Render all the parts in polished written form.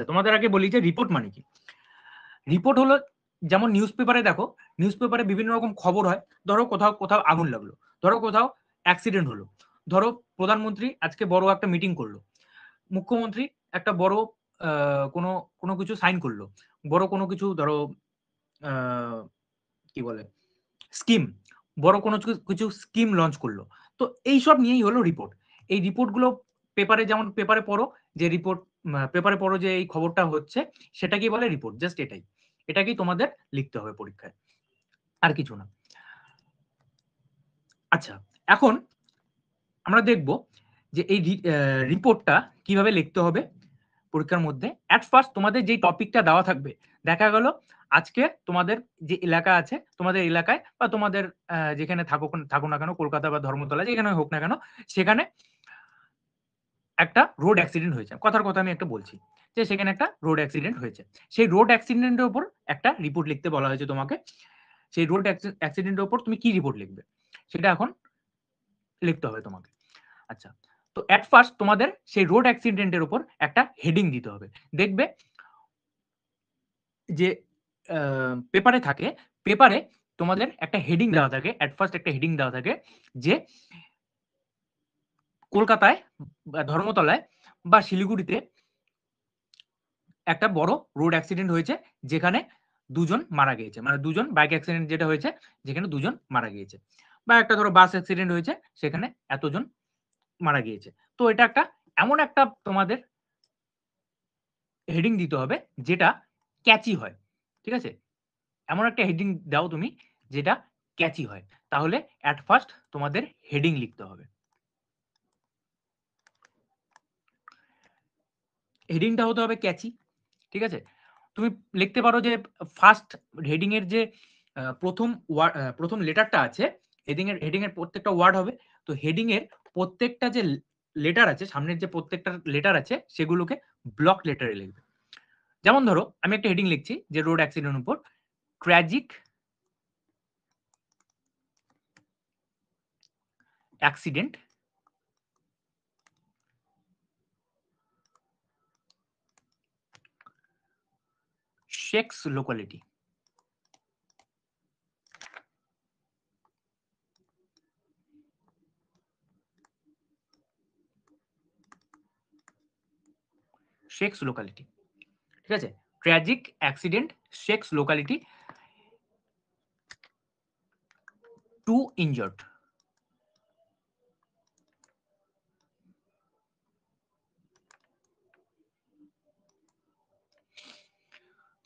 তোমাদের আগে বলি যে রিপোর্ট মানে কি। রিপোর্ট হলো যেমন নিউজ পেপারে দেখো, নিউজ পেপারে বিভিন্ন রকম খবর হয়। ধরো কোথাও কোথাও আগুন লাগলো, ধরো কোথাও অ্যাক্সিডেন্ট হলো, ধরো প্রধানমন্ত্রী আজকে বড় একটা মিটিং করলো, মুখ্যমন্ত্রী একটা বড় কোনো কোনো কিছু সাইন করলো, বড় কোনো কিছু ধরো কি বলে স্কিম, বড় কোনো কিছু স্কিম লঞ্চ করলো। তো এইসব নিয়েই হলো রিপোর্ট। এই রিপোর্টগুলো পেপারে, যেমন পেপারে পড়ো যে রিপোর্ট, পেপারে পড়ো যে এই খবরটা হচ্ছে, সেটাকেই বলে রিপোর্ট। জাস্ট এটাই, এটাকেই তোমাদের লিখতে হবে পরীক্ষায়, আর কিছু না। আচ্ছা, এখন আমরা দেখব যে এই রিপোর্টটা কিভাবে লিখতে হবে পরীক্ষার মধ্যে। অ্যাট ফার্স্ট তোমাদের যেই টপিকটা দেওয়া থাকবে, দেখা গেল আজকে তোমাদের যে এলাকা আছে, তোমাদের এলাকায় বা তোমাদের যেখানে থাকো থাকো না কেন, কলকাতা বা ধর্মতলা যেখানে হোক না কেন, সেখানে একটা রোড অ্যাক্সিডেন্ট হয়েছে। কথার কথা আমি একটা বলছি যে সেখানে একটা রোড অ্যাক্সিডেন্ট হয়েছে। সেই রোড অ্যাক্সিডেন্টের উপর একটা রিপোর্ট লিখতে বলা হয়েছে তোমাকে। সেই রোড অ্যাক্সিডেন্টের উপর তুমি কি রিপোর্ট লিখবে সেটা এখন লিখতে হবে তোমাকে। আচ্ছা, তো অ্যাট ফার্স্ট তোমাদের সেই রোড অ্যাক্সিডেন্টের উপর একটা হেডিং দিতে হবে। দেখবে যে পেপারে থাকে, পেপারে তোমাদের একটা হেডিং দেওয়া থাকে, অ্যাট ফার্স্ট একটা হেডিং দেওয়া থাকে যে কলকাতায় বা ধর্মতলায় বা শিলিগুড়িতে একটা বড় রোড অ্যাক্সিডেন্ট হয়েছে, যেখানে দুজন মারা গিয়েছে, মানে দুজন বাইক অ্যাক্সিডেন্ট যেটা হয়েছে যেখানে দুজন মারা গিয়েছে, বা একটা ধরো বাস অ্যাক্সিডেন্ট হয়েছে সেখানে এতজন মারা গিয়েছে। তো এটা একটা এমন একটা তোমাদের হেডিং দিতে হবে যেটা ক্যাচি হয়। ঠিক আছে, এমন একটা হেডিং দাও তুমি যেটা ক্যাচি হয়, তাহলে অ্যাট ফার্স্ট তোমাদের হেডিং লিখতে হবে। হেডিংটা হতে হবে ক্যাচি। ঠিক আছে, তুমি লিখতে পারো যে ফার্স্ট হেডিং এর যে প্রথম লেটারটা আছে, হেডিং এর প্রত্যেকটা ওয়ার্ড হবে। তো হেডিং এর প্রত্যেকটা যে লেটার আছে, সামনের যে প্রত্যেকটা লেটার আছে সেগুলোকে ব্লক লেটারে লিখবে। যেমন ধরো আমি একটা হেডিং লিখছি যে রোড অ্যাক্সিডেন্ট উপর, ট্র্যাজিক অ্যাক্সিডেন্ট শেক্স লোকালিটি। শেক্স লোকালিটি, ঠিক আছে, ট্র্যাজিক অ্যাক্সিডেন্ট শেক্স লোকালিটি, 2 ইনজার্ড।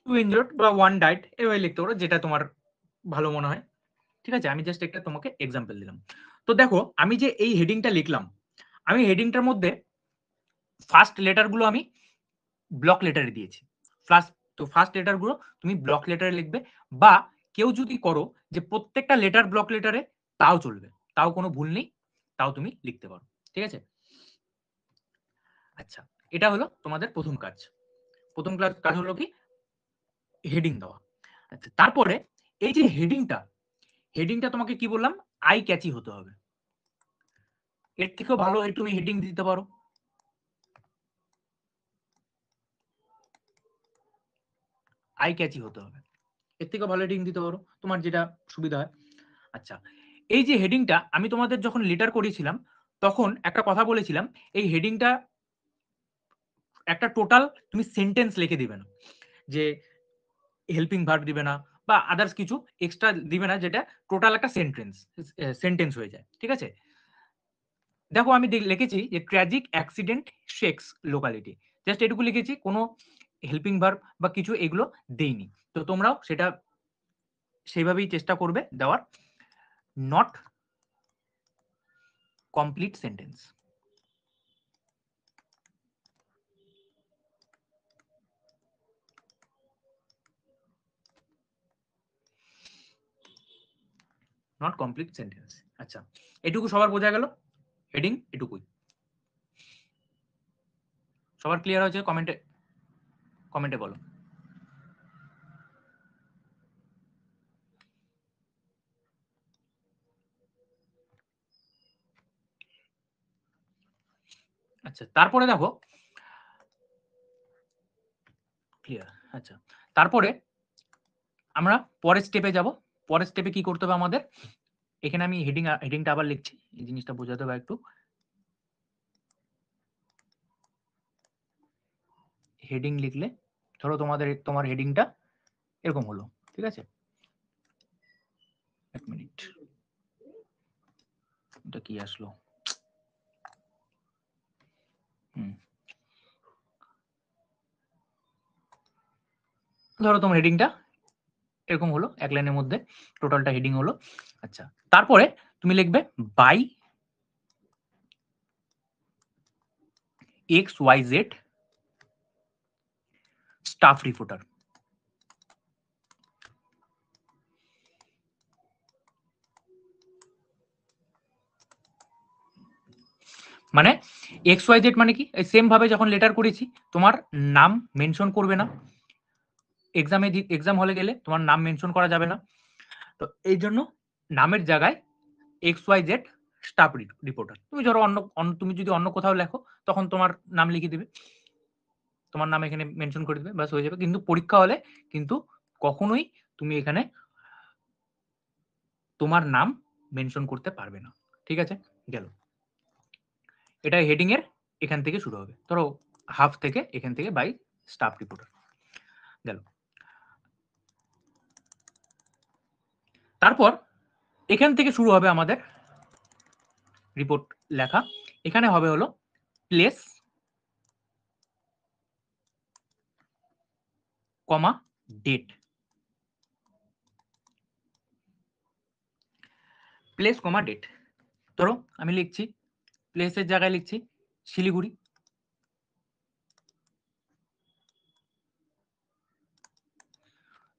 2 ইনজার্ড বা 1 ডাইড, এভাবে লিখতে পারো যেটা তোমার ভালো মনে হয়। ঠিক আছে, আমি জাস্ট একটা তোমাকে এক্সাম্পল দিলাম। তো দেখো আমি যে এই হেডিংটা লিখলাম, আমি হেডিংটার মধ্যে ফার্স্ট লেটারগুলো আমি ব্লক লেটারে দিয়েছি। ফার্স্ট, তো ফার্স্ট লেটারগুলো তুমি ব্লক লেটারে লিখবে, বা কেউ যদি করো যে প্রত্যেকটা লেটার ব্লক লেটারে, তাও চলবে, তাও কোনো ভুল নেই, তাও তুমি লিখতে পারো। ঠিক আছে, আচ্ছা, এটা হলো তোমাদের প্রথম কাজ। প্রথম কাজ হলো কি, হেডিং দেওয়া। আচ্ছা, তারপরে এই যে হেডিংটা, হেডিংটা তোমাকে কি বললাম, আই ক্যাচি হতে হবে। এর থেকেও ভালো তুমি হেডিং দিতে পারো। আই ক্যাচি হতে হবে, এর থেকেও ভালো হেডিং দিতে পারো, তোমার যেটা সুবিধা হয়। আচ্ছা, এই যে হেডিংটা আমি তোমাদের যখন লেটার করেছিলাম তখন একটা কথা বলেছিলাম, এই হেডিংটা একটা টোটাল তুমি সেন্টেন্স লিখে দিবে না, যে হেল্পিং ভার্ব দিবে না বা আদার্স কিছু এক্সট্রা দিবে না, যেটা টোটাল একটা সেন্টেন্স হয়ে যায়। ঠিক আছে, দেখো আমি লিখেছি যে ট্র্যাজিক অ্যাক্সিডেন্ট শেক্স লোকালিটি, জাস্ট এটুকু লিখেছি, কোনো হেল্পিং ভার্ব বা কিছু এগুলো দেইনি। তো তোমরাও সেটা সেইভাবেই চেষ্টা করবে দেওয়ার। Not complete sentence, not complete sentence. আচ্ছা, এটুকু সবার বোঝা গেল, হেডিং এটুকুই। সবার ক্লিয়ার হয়েছে? কমেন্টে কমেন্টে বলো। আচ্ছা, তারপরে দেখো ক্লিয়ার। আচ্ছা, তারপরে আমরা পরের স্টেপে যাব। পরের স্টেপে কি করতে হবে আমাদের? এখানে আমি হেডিংটা আবার লিখছি, এই জিনিসটা বোঝাতে হবে একটু। হেডিং লিখলে ধরো তোমার হেডিংটা এরকম হলো, ঠিক আছে? এক মিনিট, এটা কি আসলো? ধরো তোমার হেডিংটা এরকম হলো, এক লাইনের মধ্যে টোটালটা হেডিং হলো। আচ্ছা, তারপরে তুমি লিখবে বাই XYZ স্টাফ রিপোর্টার। মানে XYZ মানে কি? সেম ভাবে যখন লেটার করেছি, তোমার নাম মেনশন করবে না। এক্সাম হলে গেলে তোমার নাম মেনশন করা যাবে না। তো এই জন্য নামের জায়গায় XYZ স্টাফ রিপোর্টার। তুমি ধরো তুমি যদি অন্য কোথাও লেখো, তখন তোমার নাম লিখে দিবে, তোমার নাম এখানে মেনশন করে দিবে, ব্যাস হয়ে যাবে। কিন্তু পরীক্ষা হলে কিন্তু কখনোই তুমি এখানে তোমার নাম মেনশন করতে পারবে না, ঠিক আছে? গেল। এটা হেডিং এর এখান থেকে শুরু হবে, ধরো হাফ থেকে এখান থেকে বাই স্টাফ রিপোর্টার গেল। তারপর এখান থেকে শুরু হবে আমাদের রিপোর্ট লেখা। এখানে হবে হলো প্লেস কমা ডেট। প্লেস কমা ডেট, ধরো আমি লিখছি, প্লেসের জায়গায় লিখছি শিলিগুড়ি,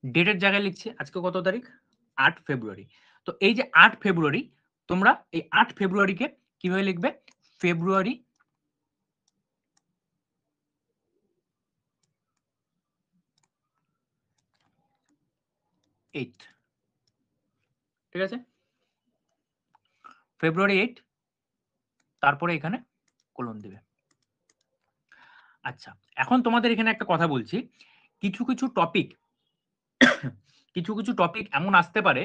ডেটের জায়গায় লিখছি আজকে কত তারিখ? 8 ফেব্রুয়ারি। তো এই যে 8 ফেব্রুয়ারি, তোমরা এই 8 ফেব্রুয়ারিকে কিভাবে লিখবে? ফেব্রুয়ারি 8, ঠিক আছে? ফেব্রুয়ারি 8, তারপরে এখানে কোলন দিবে। আচ্ছা, এখন তোমাদের এখানে একটা কথা বলছি, কিছু কিছু টপিক এমন আসতে পারে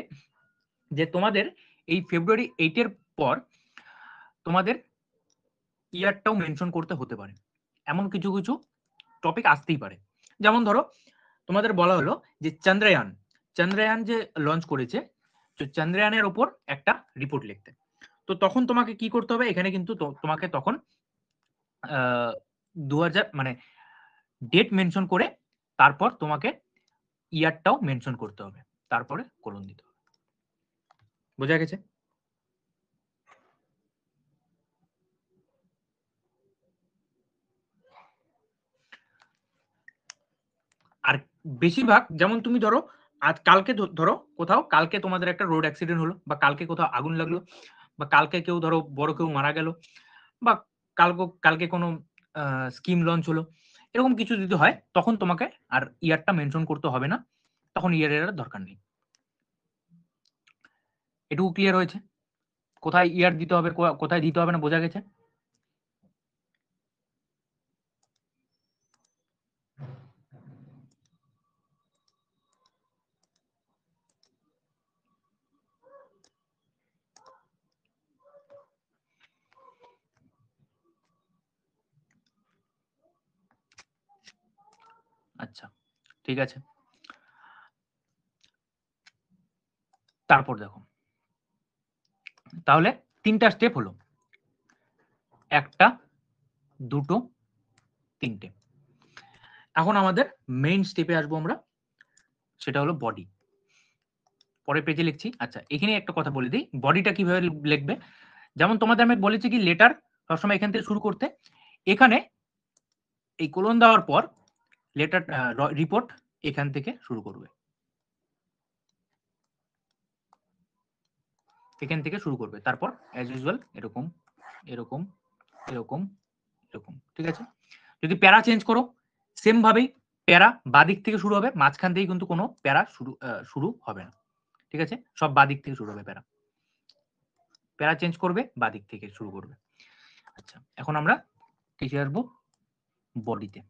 যে তোমাদের এই ফেব্রুয়ারি 8 এর পর তোমাদের ইয়ারটাও মেনশন করতে হতে পারে। এমন কিছু কিছু টপিক আসতেই পারে। যেমন ধরো তোমাদের বলা হলো যে চন্দ্রয়ান যে লঞ্চ করেছে, তো চন্দ্রয়ানের ওপর একটা রিপোর্ট লিখতে। তো তখন তোমাকে কি করতে হবে? এখানে কিন্তু তোমাকে তখন 2000 মানে ডেট মেনশন করে তারপর তোমাকে ইয়ারটাও মেনশন করতে হবে, তারপরে কোলন দিতে হবে। বোঝা গেছে? আর বেশিরভাগ যেমন তুমি ধরো আজ কালকে ধরো কোথাও কালকে তোমাদের একটা রোড অ্যাক্সিডেন্ট হলো, বা কালকে কোথাও আগুন লাগলো, বা কালকে কেউ ধরো বড় কেউ মারা গেল, বা কালকে কোনো স্কিম লঞ্চ হলো, এরকম কিছু যদি হয় তখন তোমাকে আর ইয়ারটা মেনশন করতে হবে না, তখন ইয়ারের দরকার নেই। এটুকু ক্লিয়ার হয়েছে? কোথায় ইয়ার দিতে হবে, কোথায় দিতে হবে না, বোঝা গেছে? আচ্ছা, ঠিক আছে। তারপর দেখো, তাহলে 3টা স্টেপ হলো, 1টা 2টো 3টে। এখন আমাদের মেইন স্টেপে আসবো আমরা, সেটা হলো বডি। পরের পেজে লিখছি। আচ্ছা, এখানে একটা কথা বলে দিই, বডিটা কিভাবে লিখবে। যেমন তোমাদের আমি বলেছি কি লেটার সবসময় এখান থেকে শুরু করতে, এখানে এই কোলন দেওয়ার পর লেটার রিপোর্ট এখান থেকে শুরু করবে, এখান থেকে শুরু করবে, তারপর অ্যাজ ইউজুয়াল এরকম এরকম এরকম এরকম, ঠিক আছে? যদি প্যারা চেঞ্জ করো, সেম ভাবেই প্যারা বাদিক থেকে শুরু হবে, মাঝখান থেকে কিন্তু কোনো প্যারা শুরু হবে না, ঠিক আছে? সব বাদিক থেকে শুরু হবে, প্যারা চেঞ্জ করবে, বাদিক থেকে শুরু করবে। আচ্ছা, এখন আমরা কিসে আসবো? বডিতে।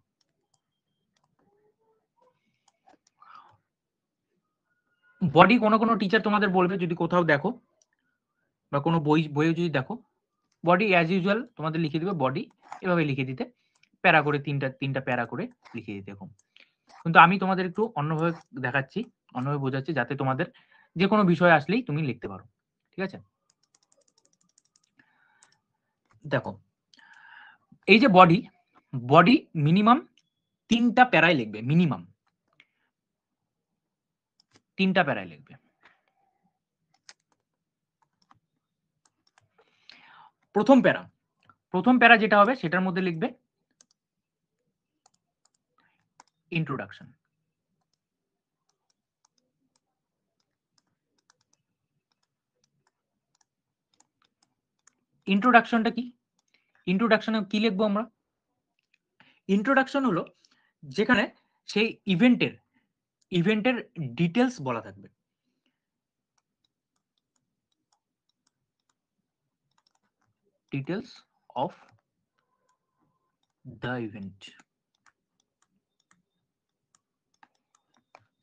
বডি কোনো কোনো টিচার তোমাদের বলবে, যদি কোথাও দেখো বা কোনো বইয়ে যদি দেখো, বডি অ্যাজ ইউজুয়াল তোমাদের লিখে দিবে, বডি এভাবে লিখে দিতে, প্যারা করে তিনটা প্যারা করে লিখে দিতে এরকম। কিন্তু আমি তোমাদের একটু অন্যভাবে দেখাচ্ছি, অন্যভাবে বোঝাচ্ছি, যাতে তোমাদের যে কোনো বিষয় আসলেই তুমি লিখতে পারো। ঠিক আছে, দেখো এই যে বডি মিনিমাম 3টা প্যারায় লিখবে, মিনিমাম 3টা প্যারায় লিখবে। প্রথম প্যারা যেটা হবে সেটার মধ্যে লিখবে ইন্ট্রোডাকশন। ইন্ট্রোডাকশনটা কি? ইন্ট্রোডাকশনে কি লিখবো আমরা? ইন্ট্রোডাকশন হলো যেখানে সেই ইভেন্টের ডিটেলস বলা থাকবে। ডিটেলস অফ দ্য ইভেন্ট,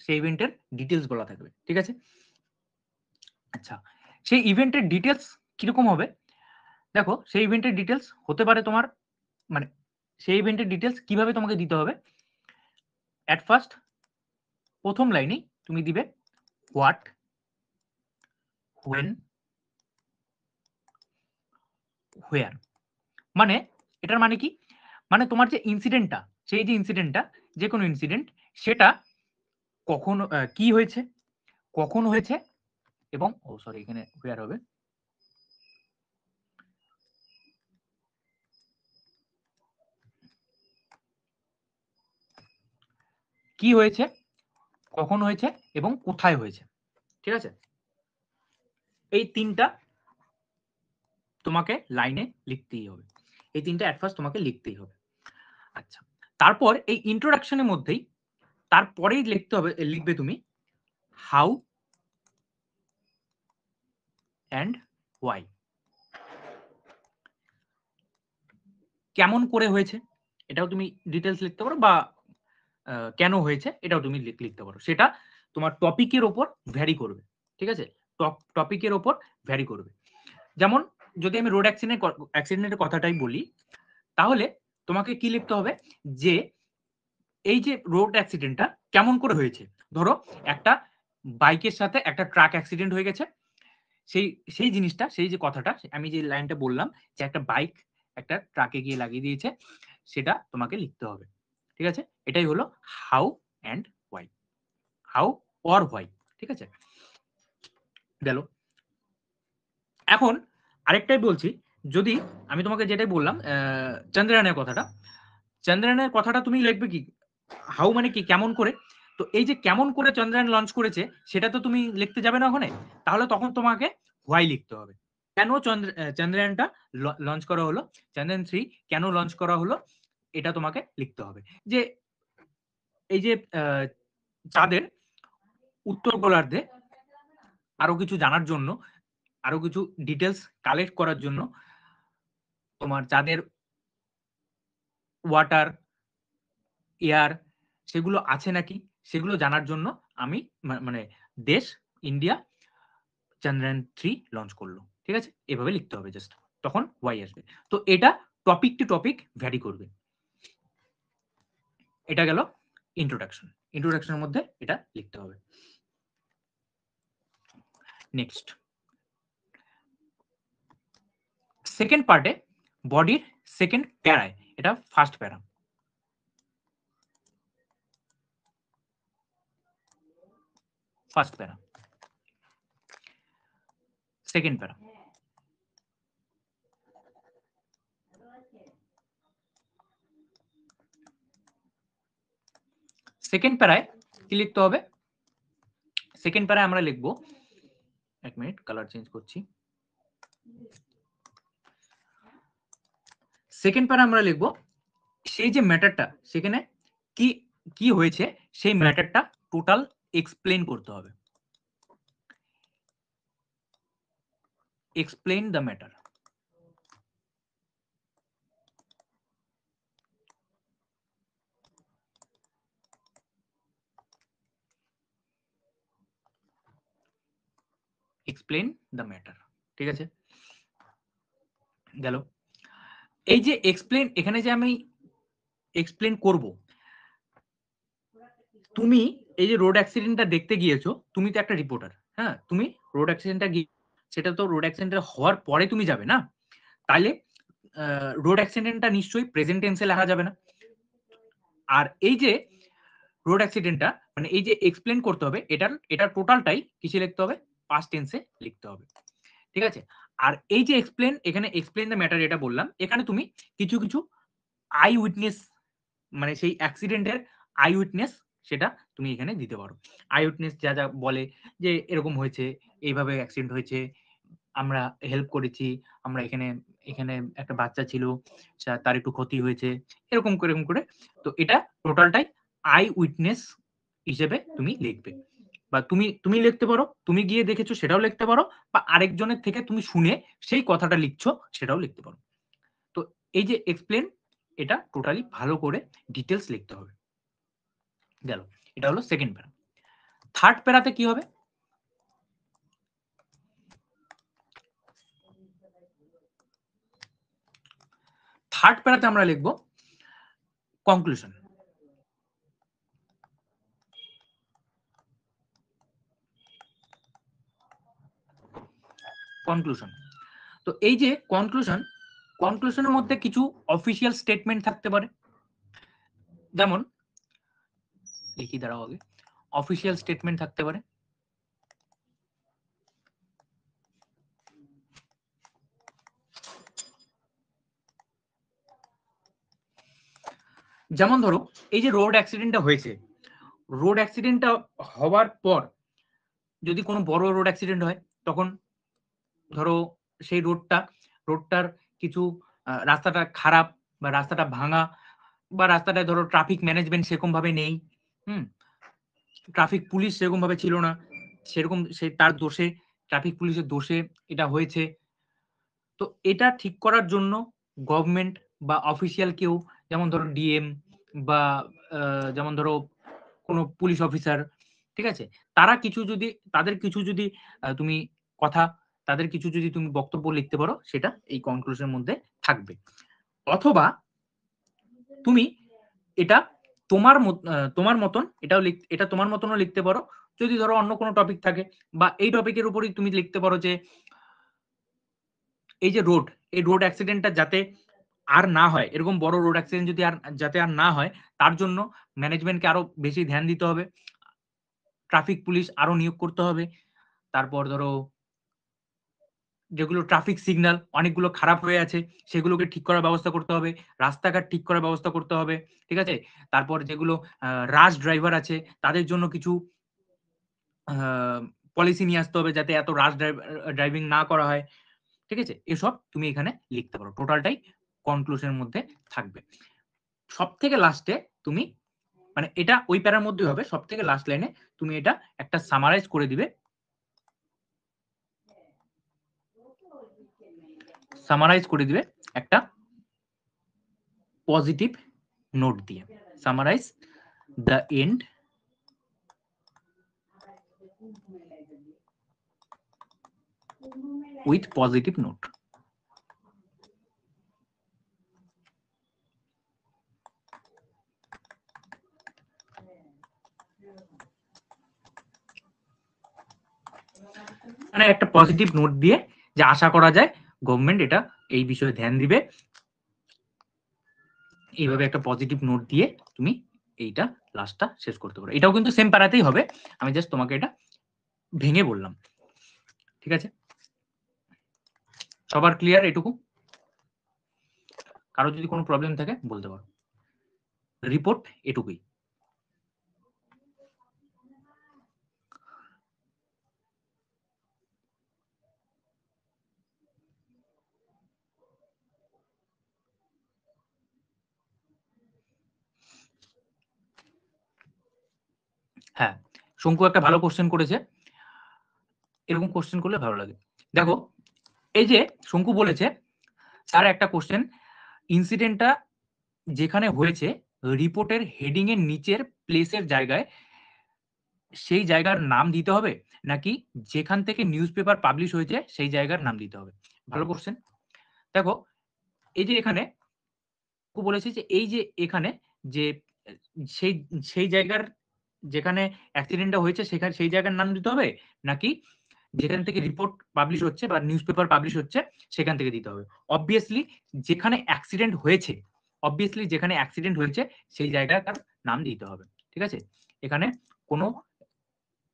সেই ইভেন্টের ডিটেলস বলা থাকবে। ঠিক আছে, আচ্ছা সেই ইভেন্টের ডিটেলস কিরকম হবে? দেখো সেই ইভেন্টের ডিটেলস হতে পারে তোমার, মানে সেই ইভেন্টের ডিটেলস কিভাবে তোমাকে দিতে হবে। অ্যাট ফার্স্ট প্রথম লাইনেই তুমি দিবে হোয়াট, হোয়েন, হোয়ার। মানে এটার মানে কি? মানে তোমার যে ইনসিডেন্টটা, সেই যে ইনসিডেন্টটা, যে কোনো ইনসিডেন্ট, সেটা কখন কি হয়েছে, কখন হয়েছে, এবং ও সরি এখানে হোয়ার হবে, কি হয়েছে, কখন হয়েছে এবং কোথায় হয়েছে। ঠিক আছে, এই তিনটা তোমাকে লাইনে লিখতেই হবে, এই তিনটা অ্যাট ফার্স্ট তোমাকে লিখতেই হবে। আচ্ছা, তারপর এই ইন্ট্রোডাকশনের মধ্যেই তারপরেই লিখতে হবে, লিখবে তুমি হাউ অ্যান্ড হোয়াই। কেমন করে হয়েছে এটাও তুমি ডিটেলস লিখতে পারো, বা কেন হয়েছে এটাও তুমি লিখতে পারো, সেটা তোমার টপিকের ওপর ভ্যারি করবে। ঠিক আছে, টপিকের ওপর ভ্যারি করবে। যেমন যদি আমি রোড অ্যাক্সিডেন্টের কথাটাই বলি, তাহলে তোমাকে কি লিখতে হবে যে এই যে রোড অ্যাক্সিডেন্টটা কেমন করে হয়েছে। ধরো একটা বাইকের সাথে একটা ট্রাক অ্যাক্সিডেন্ট হয়ে গেছে, সেই সেই জিনিসটা, সেই যে কথাটা, আমি যে লাইনটা বললাম যে একটা বাইক একটা ট্রাকে গিয়ে লাগিয়ে দিয়েছে, সেটা তোমাকে লিখতে হবে। ঠিক আছে, এটাই হলো how and why, how or why. ঠিক আছে, গেল। এখন আরেকটাই বলছি, যদি আমি তোমাকে যেটাই বললাম চন্দ্রায়নের কথাটা, চন্দ্রায়নের কথাটা তুমি লিখবে কি, হাউ মানে কি, কেমন করে। তো এই যে কেমন করে চন্দ্রায়ন লঞ্চ করেছে সেটা তো তুমি লিখতে যাবে না ওখানে, তাহলে তখন তোমাকে হোয়াই লিখতে হবে। কেন চন্দ্রায়নটা লঞ্চ করা হলো, চন্দ্রায়ন 3 কেন লঞ্চ করা হলো, এটা তোমাকে লিখতে হবে। যে এই যে চাঁদের উত্তর গোলার্ধে আরো কিছু জানার জন্য, আরো কিছু ডিটেলস কালেক্ট করার জন্য, তোমার চাঁদের ওয়াটার, এয়ার, সেগুলো আছে নাকি সেগুলো জানার জন্য আমি মানে দেশ ইন্ডিয়া চন্দ্রায়ন 3 লঞ্চ করলো। ঠিক আছে, এভাবে লিখতে হবে জাস্ট, তখন ওয়াই আসবে। তো এটা টপিক টু টপিক ভ্যারি করবে। এটা গেল ইন্ট্রোডাকশন, ইন্ট্রোডাকশনের মধ্যে এটা লিখতে হবে। নেক্সট সেকেন্ড পার্টে, বডির সেকেন্ড প্যারায়, এটা ফার্স্ট প্যারা, ফার্স্ট প্যারা, সেকেন্ড প্যারা। সেকেন্ড প্যারায় কি লিখতে হবে? সেকেন্ড প্যারায় আমরা লিখবো, এক মিনিট কালার চেঞ্জ করছি, সেকেন্ড প্যারা আমরা লিখবো সেই যে ম্যাটারটা, সেখানে কি কি হয়েছে সেই ম্যাটারটা টোটাল এক্সপ্লেন করতে হবে, explain the matter. Explain the matter. ঠিক আছে, গেল। এই যে এক্সপ্লেন, এখানে যে আমি এক্সপ্লেন করব, তুমি এই যে রোড অ্যাক্সিডেন্টটা দেখতে গিয়েছো, তুমি তো একটা রিপোর্টার, হ্যাঁ, তুমি রোড অ্যাক্সিডেন্টটা সেটা তো রোড অ্যাক্সিডেন্ট হওয়ার পরে তুমি যাবে না, তাইলে রোড অ্যাক্সিডেন্টটা নিশ্চয়ই প্রেজেন্ট টেন্সে লেখা যাবে না। আর এই যে রোড অ্যাক্সিডেন্টটা মানে এই যে এক্সপ্লেন করতে হবে, এটা টোটালটাই কিসে লিখতে হবে, পাস্ট টেন্সে লিখতে হবে। ঠিক আছে, আর এই যে এক্সপ্লেন, এখানে এক্সপ্লেন দ্য ম্যাটার এটা বললাম, এখানে তুমি কিছু কিছু আই উইটনেস, মানে সেই অ্যাক্সিডেন্টের আই উইটনেস, সেটা তুমি এখানে দিতে পারো। আই উইটনেস যা যা বলে যে এরকম হয়েছে, এইভাবে অ্যাক্সিডেন্ট হয়েছে, আমরা হেল্প করেছি, আমরা এখানে এখানে একটা বাচ্চা ছিল, তার একটু ক্ষতি হয়েছে, এরকম করে। তো এটা টোটালটাই আই উইটনেস হিসেবে তুমি লিখবে, বা তুমি লিখতে পারো, তুমি গিয়ে দেখেছো সেটাও লিখতে পারো, বা আরেকজনের থেকে তুমি শুনে সেই কথাটা লিখছো সেটাও লিখতে পারো। তো এই যে এক্সপ্লেন, এটা টোটালি ভালো করে ডিটেলস লিখতে হবে। গেল, এটা হলো সেকেন্ড প্যারা। থার্ড প্যারাতে কি হবে, থার্ড প্যারাতে আমরা লিখবো কনক্লুশন। কনক্লুশন, তো এই যে কনক্লুশনের মধ্যে কিছু অফিসিয়াল স্টেটমেন্ট থাকতে পারে, যেমন লিখি দাঁড়াও আগে, অফিসিয়াল স্টেটমেন্ট থাকতে পারে, যেমন ধরো এই যে রোড অ্যাক্সিডেন্টটা হয়েছে, রোড অ্যাক্সিডেন্টটা হওয়ার পর যদি কোনো বড় রোড অ্যাক্সিডেন্ট হয়, তখন ধরো সেই রোডটার কিছু রাস্তাটা খারাপ, বা রাস্তাটা ভাঙা, বা রাস্তাটায় ধরো ট্রাফিক ম্যানেজমেন্ট সেরকম ভাবে নেই, ট্রাফিক পুলিশ সেরকম ভাবে ছিল না, সেরকম তার দোষে, ট্রাফিক পুলিশের দোষে এটা হয়েছে। তো এটা ঠিক করার জন্য গভর্নমেন্ট বা অফিসিয়াল কেউ, যেমন ধরো ডিএম, বা যেমন ধরো কোনো পুলিশ অফিসার, ঠিক আছে, তাদের কিছু যদি তুমি কথা, তাদের কিছু যদি তুমি বক্তব্য লিখতে পারো, সেটা এই কনক্লুশনের মধ্যে থাকবে। অথবা তুমি এটা তোমার মতন এটা তোমার মতনও লিখতে পারো, যদি ধরো অন্য কোনো টপিক থাকে, বা এই টপিকের উপরই তুমি লিখতে পারো যে এই যে এই রোড অ্যাক্সিডেন্টটা যাতে আর না হয়, এরকম বড় রোড অ্যাক্সিডেন্ট যদি যাতে আর না হয়, তার জন্য ম্যানেজমেন্টকে আরো বেশি ধ্যান দিতে হবে, ট্রাফিক পুলিশ আরো নিয়োগ করতে হবে, তারপর ধরো যেগুলো ট্রাফিক সিগন্যাল অনেকগুলো খারাপ হয়ে আছে, সেগুলোকে ঠিক করার ব্যবস্থা করতে হবে, রাস্তাঘাট ঠিক করার ব্যবস্থা করতে হবে, ঠিক আছে, তারপর যেগুলো রাশ ড্রাইভার আছে তাদের জন্য কিছু পলিসি নিয়ে আসতে হবে, যাতে এত রাশ ড্রাইভিং না করা হয়, ঠিক আছে, এসব তুমি এখানে লিখতে পারো, টোটালটাই কনক্লুশনের মধ্যে থাকবে। সব থেকে লাস্টে তুমি, মানে এটা ওই প্যারার মধ্যে হবে, সব থেকে লাস্ট লাইনে তুমি এটা একটা সামারাইজ করে দিবে, একটা পজিটিভ নোট দিয়ে, summarize the end with positive note. মানে একটা পজিটিভ নোট দিয়ে, যে আশা করা যায় গভর্নমেন্ট এটা এই বিষয়ে ধ্যান দিবে, এইভাবে একটা পজিটিভ নোট দিয়ে তুমি এইটা লাস্টটা শেষ করতে পারো। এটাও কিন্তু সেম প্যারাতেই হবে, আমি জাস্ট তোমাকে এটা ভেঙে বললাম, ঠিক আছে, সবার ক্লিয়ার এটুকু? কারো যদি কোনো প্রবলেম থাকে বলতে পারো। রিপোর্ট এটুকুই। হ্যাঁ, শঙ্কু একটা ভালো কোশ্চেন করেছে, এরকম কোশ্চেন করলে ভালো লাগে। দেখো এই যে শঙ্কু বলেছে, স্যার একটা কোশ্চেন, ইনসিডেন্টটা যেখানে হয়েছে রিপোর্টের হেডিং এর নিচের প্লেসের জায়গায় সেই জায়গার নাম দিতে হবে নাকি যেখান থেকে নিউজ পেপার পাবলিশ হয়েছে সেই জায়গার নাম দিতে হবে? ভালো কোশ্চেন। দেখো এই যে এখানে বলেছে যে এই যে এখানে যে সেই সেই জায়গার যেখানে অ্যাক্সিডেন্টটা হয়েছে সেখানে সেই জায়গার নাম দিতে হবে, নাকি যেখান থেকে রিপোর্ট পাবলিশ হচ্ছে বা নিউজ পেপার পাবলিশ হচ্ছে সেখান থেকে দিতে হবে? অবভিয়াসলি যেখানে অ্যাক্সিডেন্ট হয়েছে, অবভিয়াসলি যেখানে অ্যাক্সিডেন্ট হয়েছে সেই জায়গাটার নাম দিতে হবে। ঠিক আছে? এখানে কোনো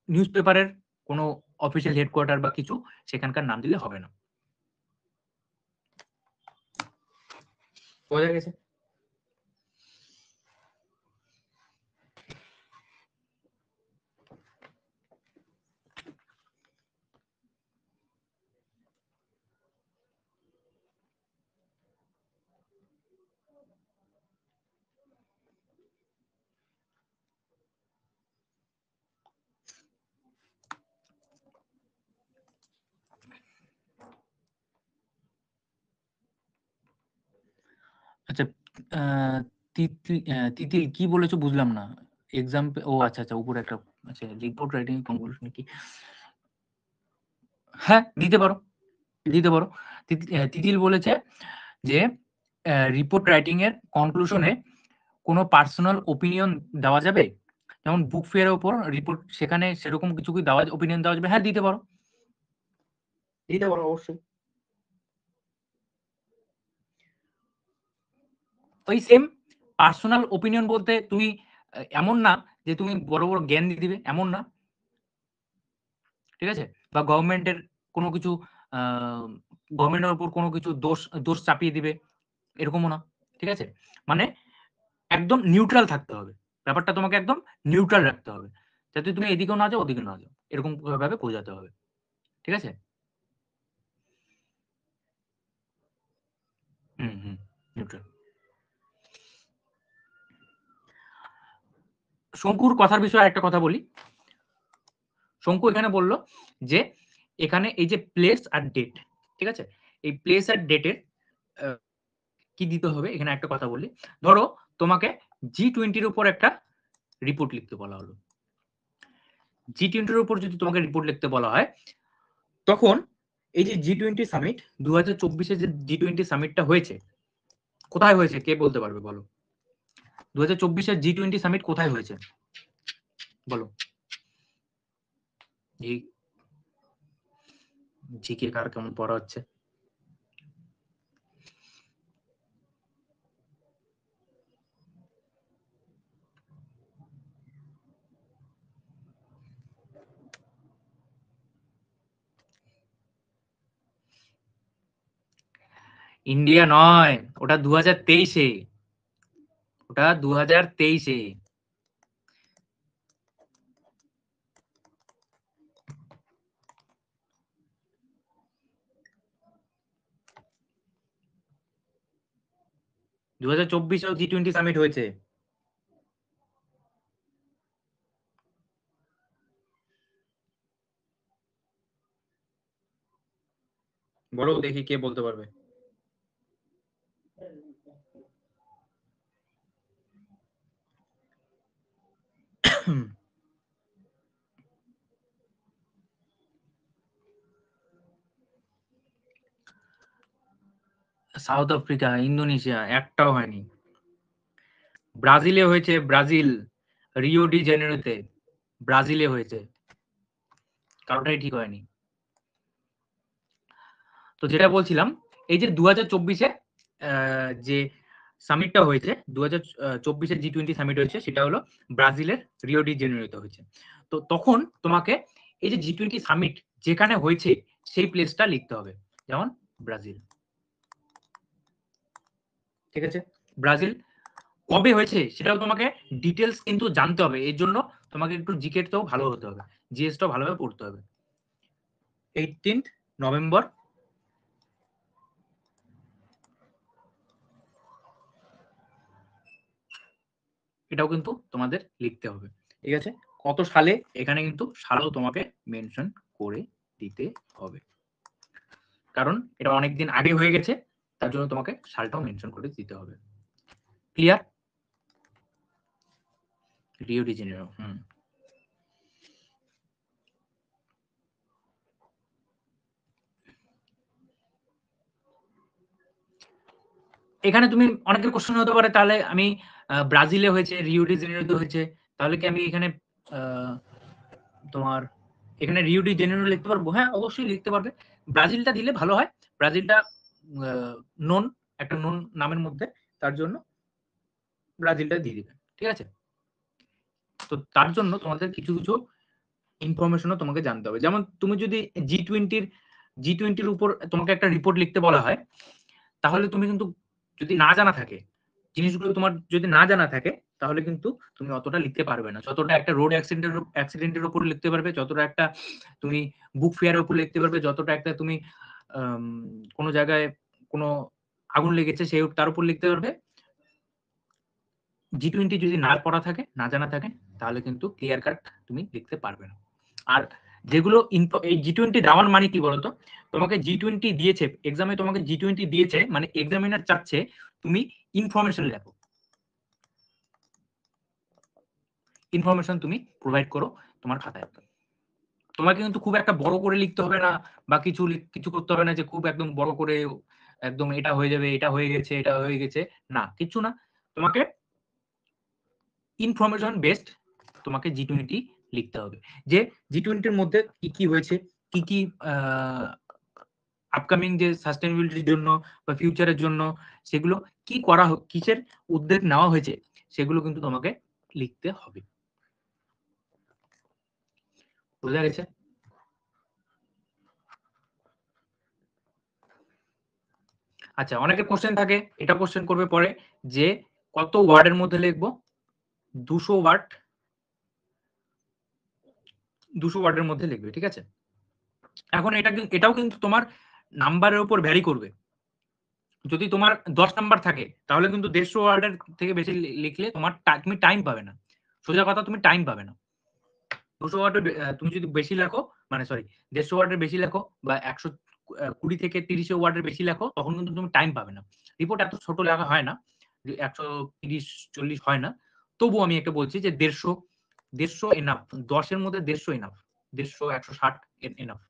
নিউজ পেপারের কোনো অফিসিয়াল হেডকোয়ার্টার বা কিছু সেখানকার নাম দিলে হবে না। বোঝা গেছে? আচ্ছা, তিতিল কি বলেছো বুঝলাম না। এক্সাম্পল, ও আচ্ছা আচ্ছা, উপরে একটা, আচ্ছা রিপোর্ট রাইটিং কনক্লুশন কি? হ্যাঁ দিতে পারো, দিতে পারো। তিতিল বলেছে যে রিপোর্ট রাইটিং এর কনক্লুশনে কোনো পার্সোনাল ওপিনিয়ন দেওয়া যাবে? যেমন বুক ফেয়ারের উপর রিপোর্ট, সেখানে সেরকম কিছু কি দেওয়া ওপিনিয়ন দেওয়া যাবে? হ্যাঁ দিতে পারো, দিতে পারো অবশ্যই। ওই সেম পার্সোনাল ওপিনিয়ন বলতে তুমি এমন না যে তুমি বড় বড় জ্ঞান দিয়ে দিবে, এমন না। ঠিক আছে? বা গভর্নমেন্টের কোনো কিছু গভর্নমেন্টের উপর কোনো কিছু দোষ দোষ চাপিয়ে দিবে, এরকমও না। ঠিক আছে? মানে একদম নিউট্রাল থাকতে হবে। ব্যাপারটা তোমাকে একদম নিউট্রাল রাখতে হবে। যাতে তুমি এদিকেও না যাও ওদিকে না যাও। এরকম ভাবে বোঝাতে হবে। ঠিক আছে? হুম, হুম। নিউট্রাল। শঙ্কুর কথার বিষয়ে একটা কথা বলি। শঙ্কু এখানে বলল যে এখানে এই যে প্লেস আর ডেট, ঠিক আছে? এই প্লেস আর ডেটের কি দিতে হবে এখানে একটা কথা বলি। ধরো তোমাকে G20 এর উপর একটা রিপোর্ট লিখতে বলা হলো। G20 এর উপর যদি তোমাকে রিপোর্ট লিখতে বলা হয়, তখন এই যে G20 সামিট 2024 যে G20 সামিটটা হয়েছে, কোথায় হয়েছে কে বলতে পারবে বলো? 2024 G20 সামিট কোথায় হয়েছে বলো? এই জিকে কার কেমন পড়া হচ্ছে? ইন্ডিয়া নয়, ওটা 2023-এ, ওটা 2023-এ। দু 2024-এও G20 সামিট হয়েছে। বলো দেখি কে বলতে পারবে। সাউথ আফ্রিকা, ইন্দোনেশিয়া, একটাও হয়নি। ব্রাজিলে হয়েছে, ব্রাজিল, রিও ডি জেনেরোতে, ব্রাজিলে হয়েছে, কারোটাই ঠিক হয়নি। তো যেটা বলছিলাম, এই যে 2024-এ যে সামিটটা হয়েছে, 2024-এ G20 সামিট হয়েছে, সেটা হলো ব্রাজিলের রিও ডি জেনেরোতে হয়েছে। তো তখন তোমাকে এই যে G20 সামিট যেখানে হয়েছে সেই প্লেসটা লিখতে হবে, যেমন ব্রাজিল। ঠিক আছে? ব্রাজিল কবে হয়েছে সেটাও তোমাকে ডিটেলস কিন্তু জানতে হবে। এর জন্য তোমাকে একটু জিকেটাও ভালো হতে হবে, জিএসটাও ভালোভাবে পড়তে হবে। 18th নভেম্বর, এটাও কিন্তু তোমাদের লিখতে হবে। ঠিক আছে? কত সালে, এখানে কিন্তু সালও তোমাকে মেনশন করে দিতে হবে, কারণ এটা অনেকদিন আগে হয়ে গেছে, তার জন্য তোমাকে সালটাও মেনশন করে দিতে হবে। ক্লিয়ার? রিও ডি জেনেরো, হুম। এখানে তুমি অনেকের কোশ্চেন হতে পারে, তাহলে আমি ব্রাজিলে হয়েছে, রিও ডি জেনেরোতে হয়েছে, তাহলে কি আমি এখানে তোমার এখানে রিও ডি জেনেরো লিখতে পারবো? হ্যাঁ, অবশ্যই লিখতে পারবে। ব্রাজিলটা দিলে ভালো হয়, ব্রাজিলটা নোন, একটা নোন নামের মধ্যে, তার জন্য ব্রাজিলটা দিয়ে দিবে, ঠিক আছে? তো তার জন্য তোমাদের কিছু কিছু ইনফরমেশনও তোমাকে জানতে হবে। যেমন তুমি যদি জি20-র উপর তোমাকে একটা রিপোর্ট লিখতে বলা হয়, তাহলে তুমি কিন্তু যদি না জানা থাকে, জিনিসগুলো তোমার যদি না জানা থাকে, তাহলে কিন্তু তুমি অতটা লিখতে পারবে না। যতটা একটা রোড অ্যাক্সিডেন্টের উপর লিখতে পারবে, যতটা একটা তুমি বুক ফেয়ারের উপর লিখতে পারবে, যতটা একটা তুমি কোনো জায়গায় কোনো আগুন লেগেছে সেই তার উপর লিখতে পারবে, জি20 যদি না পড়া থাকে, না জানা থাকে, তাহলে কিন্তু ক্লিয়ার কাট তুমি লিখতে পারবে না। আর যেগুলো এই জি20 দেওয়ার মানে কি বলতো, তোমাকে জি20 দিয়েছে এক্সামে, তোমাকে জি20 দিয়েছে মানে এক্সামিনার চাচ্ছে তুমি ইনফরমেশন লেখো, ইনফরমেশন তুমি প্রোভাইড করো তোমার খাতায়। তোমাকে কিন্তু খুব একটা বড় করে লিখতে হবে না, বা কিছু করতে হবে না যে খুব একদম বড় করে একদম এটা হয়ে যাবে, এটা হয়ে গেছে, এটা হয়ে গেছে, না, কিছু না। তোমাকে ইনফরমেশন বেসড তোমাকে জি20 লিখতে হবে, যে জি20-র মধ্যে কি কি হয়েছে, কি কি আপকামিং যে সাস্টেনেবিলিটির জন্য বা ফিউচারের জন্য সেগুলো কি করা, কিসের উদ্যোগ নেওয়া হয়েছে, সেগুলো কিন্তু তোমাকে লিখতে হবে। বোঝা গেছে? আচ্ছা, অনেকের কোশ্চেন থাকে, এটা কোশ্চেন করবে পরে, যে কত ওয়ার্ডের মধ্যে লিখবো? 200 ওয়ার্ড, 200 ওয়ার্ডের মধ্যে লিখবে, ঠিক আছে? এখন এটাও কিন্তু তোমার নাম্বারের উপর ভ্যারি করবে। যদি তোমার 10 নাম্বার থাকে, তাহলে কিন্তু 150 ওয়ার্ডের থেকে বেশি লিখলে তুমি টাইম পাবে না। সোজা কথা, তুমি টাইম পাবে না। 200 ওয়ার্ডের তুমি যদি বেশি লেখো, মানে সরি 150 ওয়ার্ডের বেশি লেখো, বা 120 থেকে 30 ওয়ার্ডের বেশি লেখো, তখন কিন্তু তুমি টাইম পাবে না। রিপোর্ট এত ছোট লেখা হয় না, 130-40 হয় না। তবু আমি একটা বলছি যে 150 এনাফ, 10-এর মধ্যে 150 এনাফ, 150 160 এনাফ,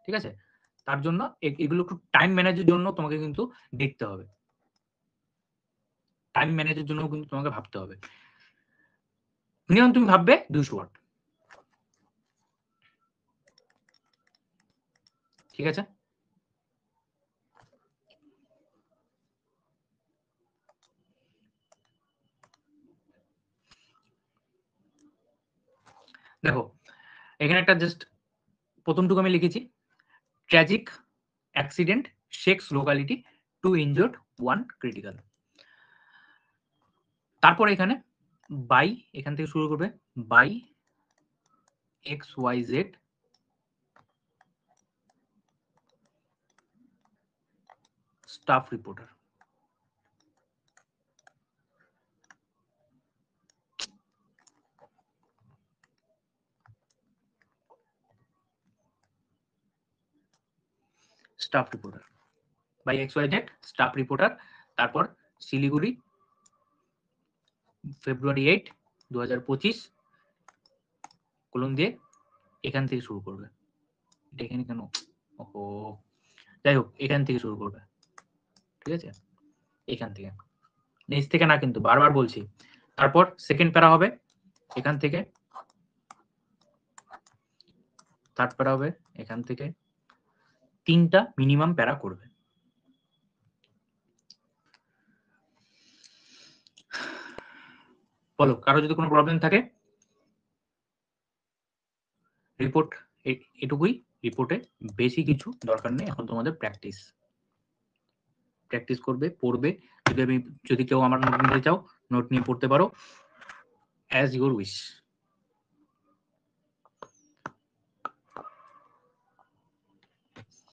ঠিক আছে? তার জন্য এগুলো একটু টাইম ম্যানেজের জন্য তোমাকে কিন্তু দেখতে হবে, টাইম ম্যানেজের জন্য কিন্তু তোমাকে ভাবতে হবে। মিনিমাম তুমি ভাববে 200 ওয়ার্ড, ঠিক আছে? দেখো, এখানে একটা জাস্ট প্রথমটুকু আমি লিখেছি, ট্র্যাজিক অ্যাক্সিডেন্ট, শেক্স লোকালিটি, 2 ইনজুর্ড, 1 ক্রিটিক্যাল। তারপর এখানে বাই, এখান থেকে শুরু করবে, by XYZ staff reporter. Staff reporter by XYZ staff reporter. তারপর শিলিগুড়ি, ফেব্রুয়ারি 8, 2025, কলম দিয়ে এখান থেকে শুরু করবে। এটা এখানে কেন? ওহো, যাই হোক, এখান থেকে শুরু করবে, ঠিক আছে? এখান থেকে, নিচ থেকে না, কিন্তু বারবার বলছি। তারপর সেকেন্ড প্যারা হবে এখান থেকে, থার্ড প্যারা হবে এখান থেকে, 3টা মিনিমাম প্যারা করবে। বলো, কারো যদি কোনো প্রবলেম থাকে? রিপোর্ট এটুকুই, রিপোর্টে বেশি কিছু দরকার নেই। এখন তোমাদের প্র্যাকটিস করবে, পড়বে। যদি কেউ আমার নোট নিতে চাও, নোট নিয়ে পড়তে পারো, অ্যাজ ইউর উইশ।